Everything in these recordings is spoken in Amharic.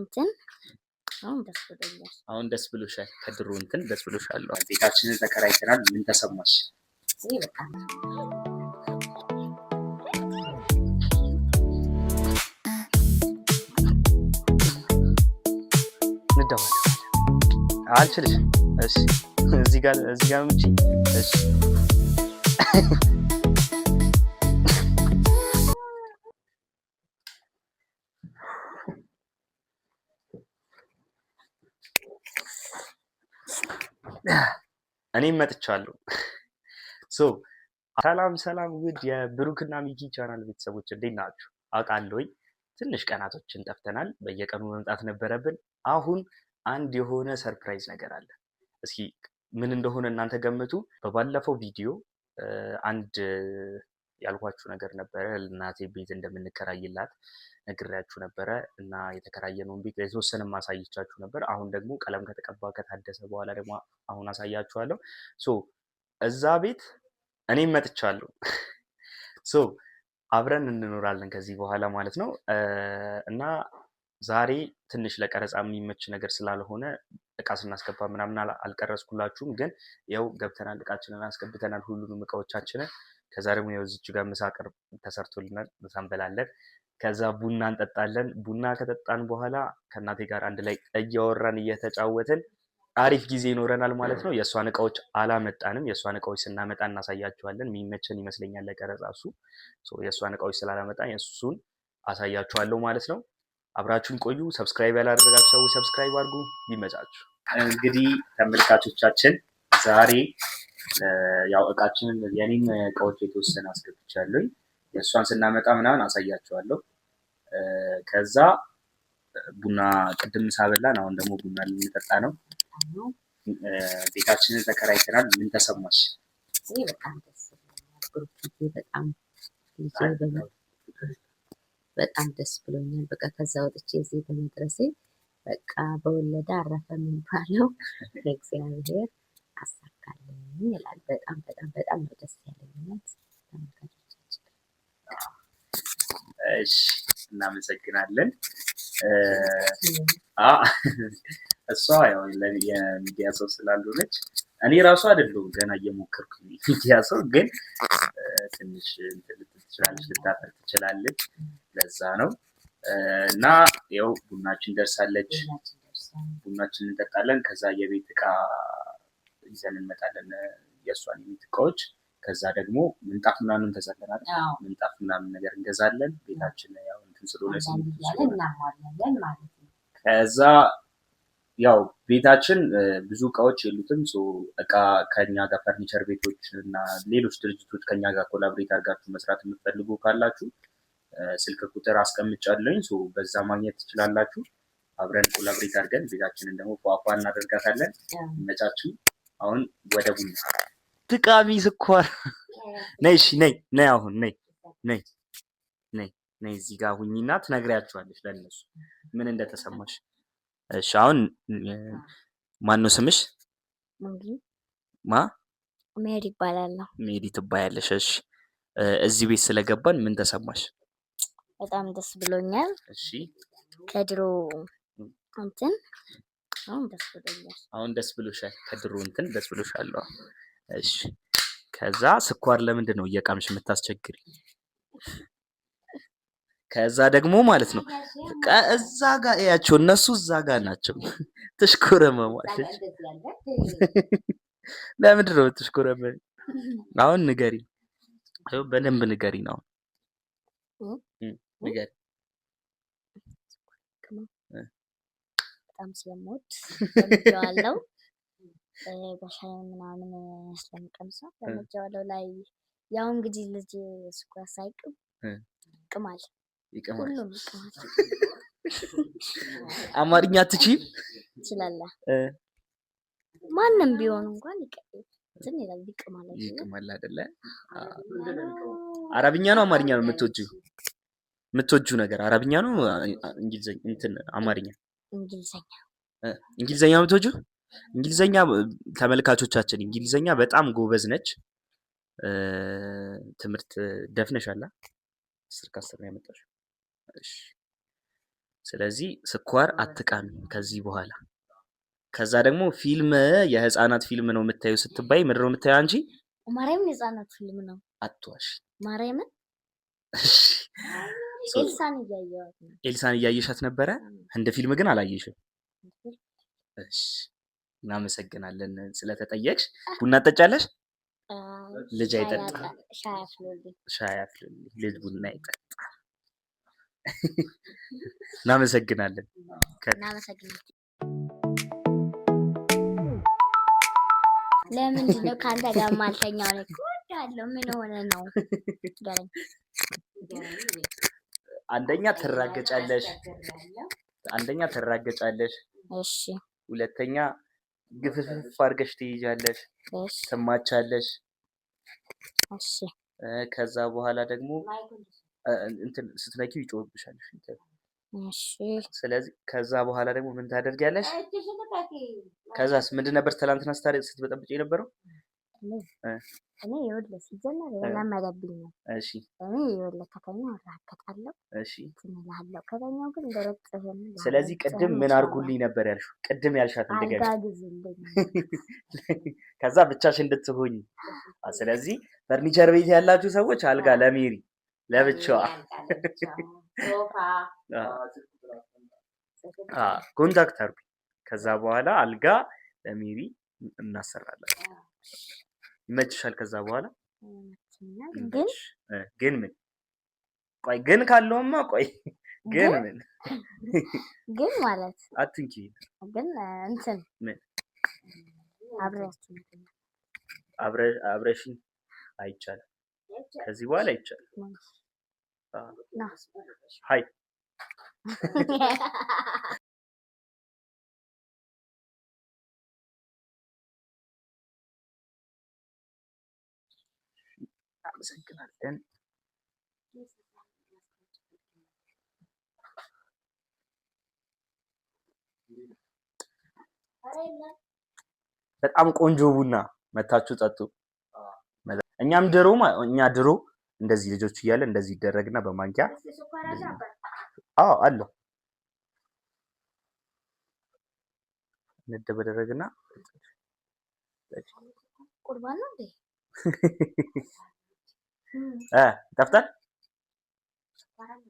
እንትን አሁን ደስ ብሎሻል። ከድሮ እንትን ደስ ብሎሻል። ቤታችንን ተከራይተናል። ምን ተሰማሽ? እንደዋል አልችልሽ። እሺ እዚህ ጋር ምጪ። እሺ እኔም መጥቻለሁ። ሰላም ውድ የብሩክና ሚኪ ቻናል ቤተሰቦች እንዴት ናችሁ? አውቃለሁኝ ትንሽ ቀናቶችን ጠፍተናል። በየቀኑ መምጣት ነበረብን። አሁን አንድ የሆነ ሰርፕራይዝ ነገር አለ። እስኪ ምን እንደሆነ እናንተ ገምቱ። በባለፈው ቪዲዮ አንድ ያልኳችሁ ነገር ነበረ። እናቴ ቤት እንደምንከራይላት ነግሬያችሁ ነበረ እና የተከራየነውን ቤት የተወሰነ ማሳየቻችሁ ነበር። አሁን ደግሞ ቀለም ከተቀባ ከታደሰ በኋላ ደግሞ አሁን አሳያችኋለሁ። እዛ ቤት እኔም መጥቻለሁ። አብረን እንኖራለን ከዚህ በኋላ ማለት ነው። እና ዛሬ ትንሽ ለቀረጻ የሚመች ነገር ስላልሆነ እቃ ስናስገባ ምናምን አልቀረጽኩላችሁም፣ ግን ያው ገብተናል፣ እቃችንን አስገብተናል፣ ሁሉንም እቃዎቻችንን። ከዛ ደግሞ ያው እዚች ጋር ምሳ ተሰርቶልናል፣ ምሳ እንበላለን። ከዛ ቡና እንጠጣለን። ቡና ከጠጣን በኋላ ከእናቴ ጋር አንድ ላይ እያወራን እየተጫወትን አሪፍ ጊዜ ይኖረናል ማለት ነው። የእሷን እቃዎች አላመጣንም። የእሷን እቃዎች ስናመጣ እናሳያችኋለን። የሚመቸን ይመስለኛል ለቀረጻ እሱ። የእሷን እቃዎች ስላላመጣን እሱን አሳያችኋለሁ ማለት ነው። አብራችሁን ቆዩ። ሰብስክራይብ ያላደረጋችሁ ሰዎች ሰብስክራይብ አድርጉ። ይመቻችሁ። እንግዲህ ተመልካቾቻችን ዛሬ ያው እቃችንን የኔን እቃዎች የተወሰነ አስገብቻለሁ። የእሷን ስናመጣ ምናምን አሳያችኋለሁ። ከዛ ቡና ቅድም ሳበላን፣ አሁን ደግሞ ቡና ልንጠጣ ነው። ቤታችንን ተከራይተናል። ምን ተሰማሽ? በጣም ደስ ብሎኛል። በቃ ከዛ ወጥቼ እዚህ በመድረሴ በቃ በወለደ አረፈ የሚባለው እግዚአብሔር አሳካልኝ ይላል። በጣም ነው ደስ ያለኝ። ተመልካቾቻችን እሺ፣ እናመሰግናለን። እሷ ያው የሚዲያ ሰው ስላልሆነች እኔ ራሱ አይደለሁም ገና እየሞከርኩ ሚዲያ ሰው ግን ትንሽ ትችላለች፣ ልታፈር ትችላለች። ለዛ ነው እና ያው ቡናችን ደርሳለች። ቡናችን እንጠጣለን። ከዛ የቤት እቃ ይዘን እንመጣለን፣ የእሷን የቤት እቃዎች። ከዛ ደግሞ ምንጣፍ ምናምን እንገዛለን። ምንጣፍ ምናምን ነገር እንገዛለን። ቤታችን ያው እንትን ስለሆነ ከዛ ያው ቤታችን ብዙ እቃዎች የሉትም። እቃ ከኛ ጋር ፈርኒቸር ቤቶች እና ሌሎች ድርጅቶች ከኛ ጋር ኮላብሬት አድርጋችሁ መስራት የምትፈልጉ ካላችሁ ስልክ ቁጥር አስቀምጫለኝ። በዛ ማግኘት ትችላላችሁ። አብረን ኮላብሬት አድርገን ቤታችንን ደግሞ ፏፏ እናደርጋታለን። ይመቻችሁ። አሁን ወደ ቡና ጥቃሚ ስኳር ነይ። እሺ ነይ አሁን ነይ እዚህ ጋር ሁኚና ትነግሪያቸዋለሽ ለእነሱ ምን እንደተሰማሽ። እሺ አሁን ማን ነው ስምሽ? ሜሪ ይባላለሁ። ሜሪ ትባያለሽ። እሺ እዚህ ቤት ስለገባን ምን ተሰማሽ? በጣም ደስ ብሎኛል። እሺ ከድሮ እንትን አሁን ደስ ብሎሻል። ከድሮ እንትን ደስ ብሎሻል። እሺ ከዛ ስኳር ለምንድን ነው እየቃምሽ የምታስቸግሪ? ከዛ ደግሞ ማለት ነው እዛ ጋር ያቸው እነሱ እዛ ጋር ናቸው። ትሽኮረመማለች። ለምንድን ነው ትሽኮረመሚ? አሁን ንገሪ፣ በደንብ ንገሪ ነው ንገሪ። በጣም ስለምወድ ለምጄዋለሁ። በሻይ ምናምን ስለምቀምሰው ለምጄዋለሁ። ላይ ያው እንግዲህ ልጅ ስኳር ሳይቅም ይቅማል። ሁሉም ይቅማል። አማርኛ አትችይም? ትችላለህ። ማንም ቢሆን እንኳን እንትን ይላል፣ ይቅማል አይደለ? አረብኛ ነው አማርኛ ነው የምትወጂው ነገር? አረብኛ ነው እንግሊዘኛ? እንትን አማርኛ? እንግሊዘኛ የምትወጂው? እንግሊዘኛ ተመልካቾቻችን እንግሊዘኛ በጣም ጎበዝ ነች። ትምህርት ደፍነሻላ? 10 ከ10 ነው ያመጣሽው። እሺ ስለዚህ ስኳር አትቃሚ ከዚህ በኋላ። ከዛ ደግሞ ፊልም የህፃናት ፊልም ነው የምታዩ ስትባይ ምንድን ነው የምታዩ አንቺ? ማርያምን የህፃናት ፊልም ነው። አትዋሽ። ማርያምን ኤልሳን እያየኋት ነው። ኤልሳን እያየሻት ነበረ? ህንድ ፊልም ግን አላየሽም? እሺ፣ እናመሰግናለን ስለተጠየቅሽ። ቡና ትጠጫለሽ? ልጅ አይጠጣ። ሻይ አፍልልኝ። ልጅ ቡና አይጠጣ። እናመሰግናለን። ለምንድን ነው ከአንተ ጋር ማልተኛው? ነው እወዳለሁ። ምን ሆነ ነው? አንደኛ ትራገጫለሽ። እሺ። ሁለተኛ ግፍፍ አድርገሽ ትይዣለሽ። እሺ። ትማቻለሽ። እሺ። ከዛ በኋላ ደግሞ እንትን ስትነኪው ይጮህብሻል። እሺ። ስለዚህ ከዛ በኋላ ደግሞ ምን ታደርጊያለሽ? ከዛስ ምንድን ነበር ትናንትና ስትበጠብጭ የነበረው? እኔ ይኸውልህ ሲጀመር የለመደብኝ ነው። እሺ። እኔ ይኸውልህ ከተኛው እራከታለሁ። እሺ። ትንላለሁ ከተኛው ግን እንደረጥህም። ስለዚህ ቅድም ምን አድርጉልኝ ነበር ያልሽው? ቅድም ያልሻት እንደገና አጋግዝልኝ። ከዛ ብቻሽ እንድትሆኝ። ስለዚህ ፈርኒቸር ቤት ያላችሁ ሰዎች አልጋ ለሜሪ ለብቻዋ ኮንታክት አድርጉ። ከዛ በኋላ አልጋ ለሜሪ እናሰራለን። ይመችሻል? ከዛ በኋላ ግን ምን ቆይ ግን ካለውማ ቆይ ግን ምን ግን ማለት አትንኪ ግን እንትን ምን አብረሽኝ አይቻልም። ከዚህ በኋላ አይቻልም። ሃይ አመሰግናለን። በጣም ቆንጆ ቡና መታችሁ ጠጡ። እኛ ድሮ እንደዚህ ልጆች እያለ እንደዚህ ይደረግና በማንኪያ አለው እንደበደረግና ቁርባን ነው እንዴ?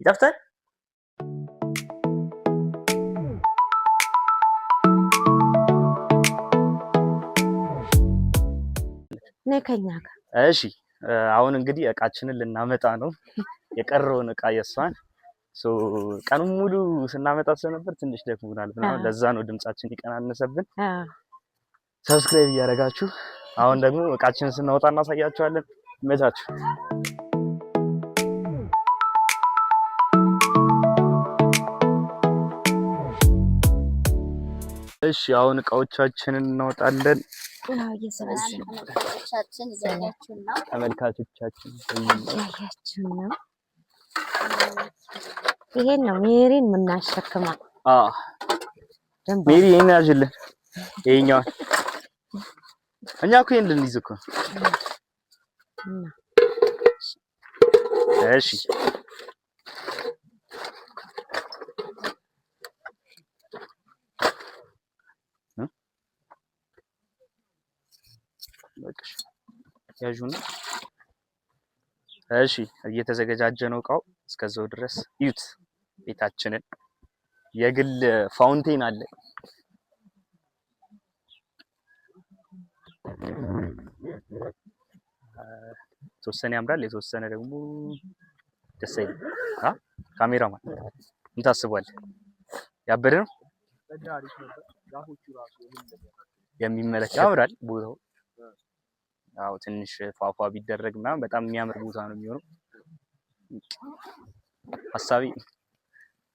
ይጠፍታል። ነከኛ ጋር እሺ። አሁን እንግዲህ እቃችንን ልናመጣ ነው። የቀረውን እቃ የሷን ቀኑን ሙሉ ስናመጣ ስለነበር ትንሽ ደክሞናል። ለዛ ነው ድምጻችን ይቀናነሰብን። ሰብስክራይብ እያደረጋችሁ አሁን ደግሞ እቃችንን ስናወጣ እናሳያችኋለን። ይመቻችሁ። እሺ አሁን እቃዎቻችንን እናወጣለን። ተመልካቾቻችን እያያችሁ ነው። ይሄን ነው ሜሪን የምናሸክመው። ሜሪ ይሄን ያዥልን። ይሄኛው እኛ እኮ ይሄን ልንይዝ እኮ። እሺ ያዡና እሺ እየተዘገጃጀ ነው እቃው። እስከዛው ድረስ እዩት ቤታችንን። የግል ፋውንቴን አለ። የተወሰነ ያምራል፣ የተወሰነ ደግሞ ደስ አይልም። ካሜራማን ምን ታስባለህ? ያበደ ነው የሚመለከት ያምራል ቦታው። አዎ ትንሽ ፏፏ ቢደረግ ምናምን በጣም የሚያምር ቦታ ነው የሚሆነው። ሀሳቢ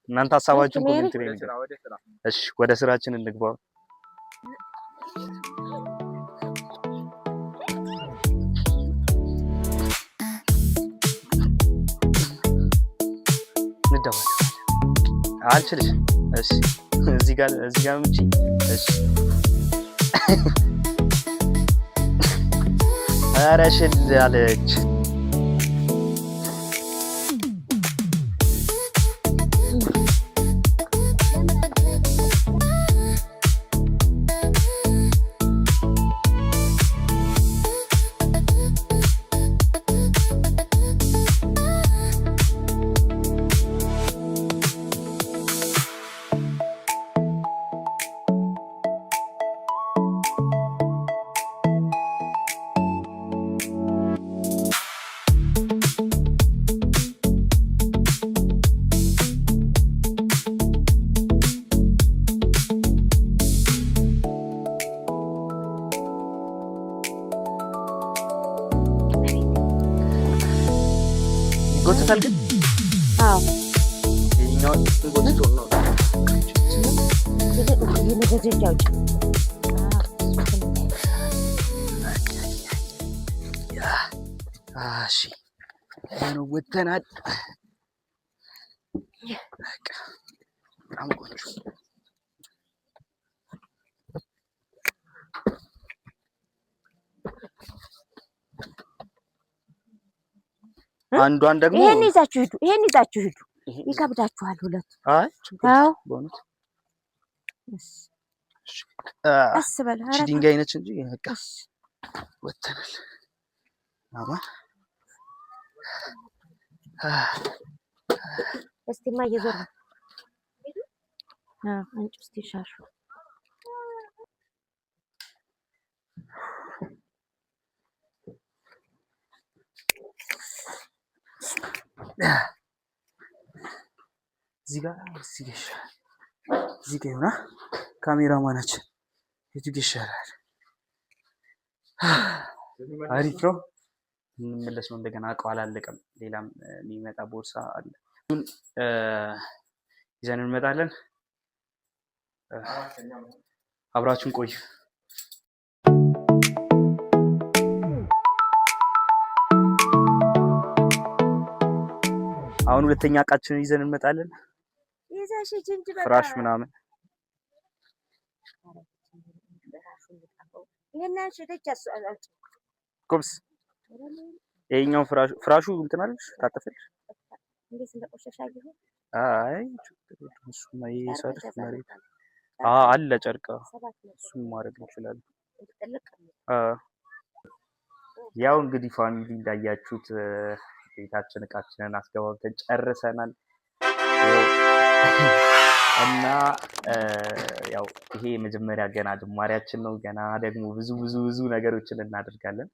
እናንተ ሀሳባችሁን ኮሜንት ላይ ንገሩ። እሺ ወደ ስራችን እንግባ። እንደዋለ አልችልሽ። እሺ እዚህ ጋር ምጪ። እሺ ኧረ ሽል አለች። የነገጀጅ አውጭ እሺ ነው ወተናል። በጣም ቆንጆ አንዷን ደግሞ ይሄን ይዛችሁ ሂዱ። ይከብዳችኋል ሁለቱ። አይ አዎ በእውነት ቀስ በል። እቺ ድንጋይ ነች እንጂ በቃ ወተናል። እስቲ ማየዞር አንቺ እስቲ ሻሹ እዚህ ጋር ይሆና ካሜራማናችን የቱ ጋር ይሻላል? አሪፍ ነው። እንመለስ ነው እንደገና። እቃው አላለቀም። ሌላም የሚመጣ ቦርሳ አለ። ይዘን እንመጣለን። አብራችሁን ቆዩ። አሁን ሁለተኛ እቃችንን ይዘን እንመጣለን። ፍራሽ ምናምን ኮብስ ይሄኛው ፍራሹ እንትን አለሽ ታጠፈልሽ? አይ እሱማ ይሰር መሬት አለ ጨርቅ እሱን ማድረግ እንችላለን። ያው እንግዲህ ፋሚሊ እንዳያችሁት ቤታችን እቃችንን አስገባብተን ጨርሰናል እና ያው ይሄ የመጀመሪያ ገና ጅማሬያችን ነው። ገና ደግሞ ብዙ ነገሮችን እናደርጋለን።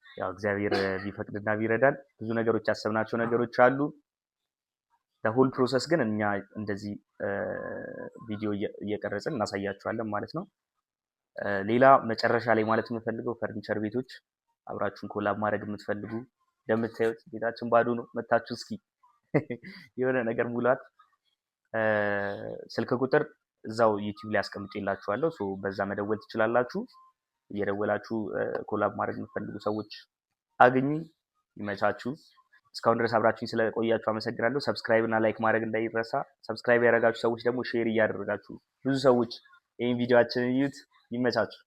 ያው እግዚአብሔር ቢፈቅድና ቢረዳን ብዙ ነገሮች ያሰብናቸው ነገሮች አሉ። ለሆል ፕሮሰስ ግን እኛ እንደዚህ ቪዲዮ እየቀረጽን እናሳያችኋለን ማለት ነው። ሌላ መጨረሻ ላይ ማለት የምፈልገው ፈርኒቸር ቤቶች አብራችሁን ኮላብ ማድረግ የምትፈልጉ እንደምታዩት ቤታችን ባዶ ነው። መታችሁ እስኪ የሆነ ነገር ሙላት። ስልክ ቁጥር እዛው ዩቲዩብ ላይ አስቀምጬላችኋለሁ። ሶ በዛ መደወል ትችላላችሁ። እየደወላችሁ ኮላብ ማድረግ የምትፈልጉ ሰዎች አግኙ። ይመቻችሁ። እስካሁን ድረስ አብራችሁኝ ስለቆያችሁ አመሰግናለሁ። ሰብስክራይብ እና ላይክ ማድረግ እንዳይረሳ። ሰብስክራይብ ያደረጋችሁ ሰዎች ደግሞ ሼር እያደረጋችሁ ብዙ ሰዎች ይህን ቪዲዮአችንን እዩት። ይመቻችሁ።